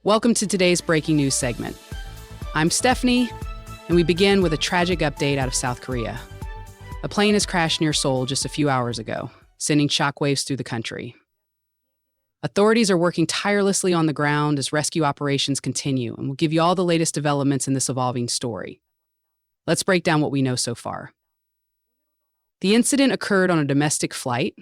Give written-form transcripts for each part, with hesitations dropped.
Welcome to today's breaking news segment. I'm Stephanie, and we begin with a tragic update out of South Korea. A plane has crashed near Seoul just a few hours ago, sending shockwaves through the country. Authorities are working tirelessly on the ground as rescue operations continue, and we'll give you all the latest developments in this evolving story. Let's break down what we know so far. The incident occurred on a domestic flight,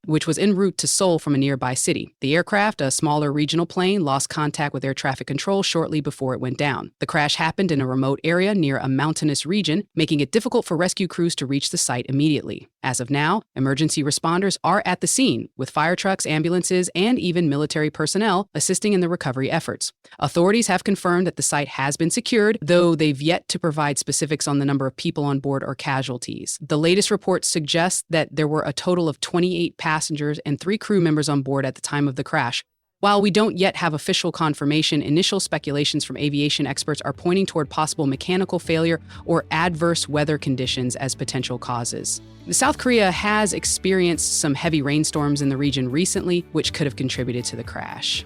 which was en route to Seoul from a nearby city. The aircraft, a smaller regional plane, lost contact with air traffic control shortly before it went down. The crash happened in a remote area near a mountainous region, making it difficult for rescue crews to reach the site immediately. As of now, emergency responders are at the scene, with fire trucks, ambulances, and even military personnel assisting in the recovery efforts. Authorities have confirmed that the site has been secured, though they've yet to provide specifics on the number of people on board or casualties. The latest reports suggest that there were a total of 28 passengers and 3 crew members on board at the time of the crash. While we don't yet have official confirmation, initial speculations from aviation experts are pointing toward possible mechanical failure or adverse weather conditions as potential causes. South Korea has experienced some heavy rainstorms in the region recently, which could have contributed to the crash.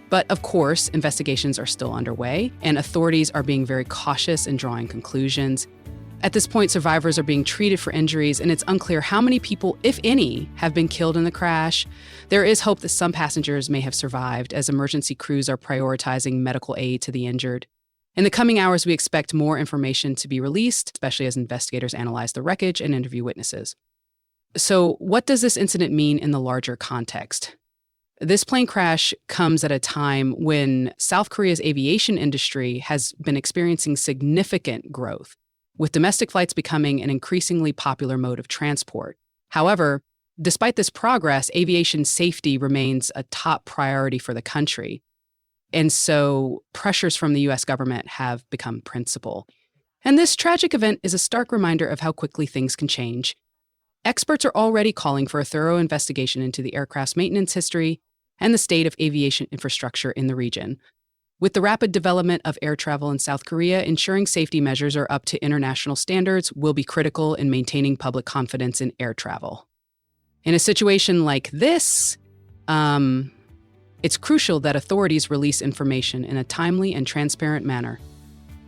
But of course, investigations are still underway, and authorities are being very cautious in drawing conclusions. At this point, survivors are being treated for injuries, and it's unclear how many people, if any, have been killed in the crash. There is hope that some passengers may have survived, as emergency crews are prioritizing medical aid to the injured. In the coming hours, we expect more information to be released, especially as investigators analyze the wreckage and interview witnesses. So, what does this incident mean in the larger context? This plane crash comes at a time when South Korea's aviation industry has been experiencing significant growth, with domestic flights becoming an increasingly popular mode of transport. However, despite this progress, aviation safety remains a top priority for the country. And so pressures from the U.S. government have become principal. And this tragic event is a stark reminder of how quickly things can change. Experts are already calling for a thorough investigation into the aircraft's maintenance history and the state of aviation infrastructure in the region. With the rapid development of air travel in South Korea, ensuring safety measures are up to international standards will be critical in maintaining public confidence in air travel. In a situation like this, it's crucial that authorities release information in a timely and transparent manner.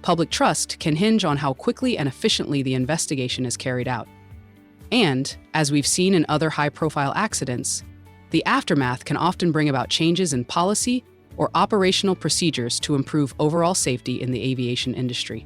Public trust can hinge on how quickly and efficiently the investigation is carried out. And, as we've seen in other high-profile accidents, the aftermath can often bring about changes in policy or operational procedures to improve overall safety in the aviation industry.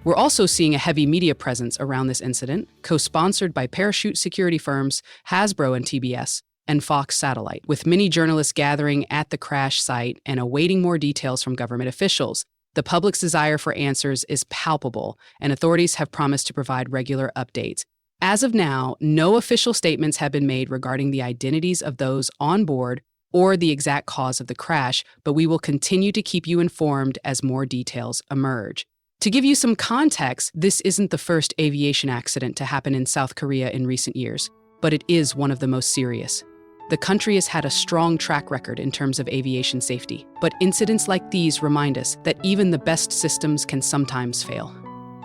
We're also seeing a heavy media presence around this incident, co-sponsored by parachute security firms Hasbro and TBS, and Fox Satellite, with many journalists gathering at the crash site and awaiting more details from government officials. The public's desire for answers is palpable, and authorities have promised to provide regular updates. As of now, no official statements have been made regarding the identities of those on board or the exact cause of the crash, but we will continue to keep you informed as more details emerge. To give you some context, this isn't the first aviation accident to happen in South Korea in recent years, but it is one of the most serious. The country has had a strong track record in terms of aviation safety, but incidents like these remind us that even the best systems can sometimes fail.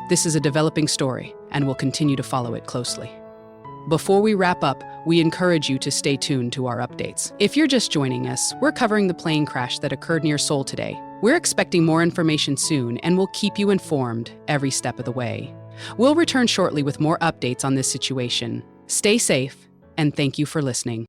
This is a developing story, and we'll continue to follow it closely. Before we wrap up, we encourage you to stay tuned to our updates. If you're just joining us, we're covering the plane crash that occurred near Seoul today. We're expecting more information soon, and we'll keep you informed every step of the way. We'll return shortly with more updates on this situation. Stay safe, and thank you for listening.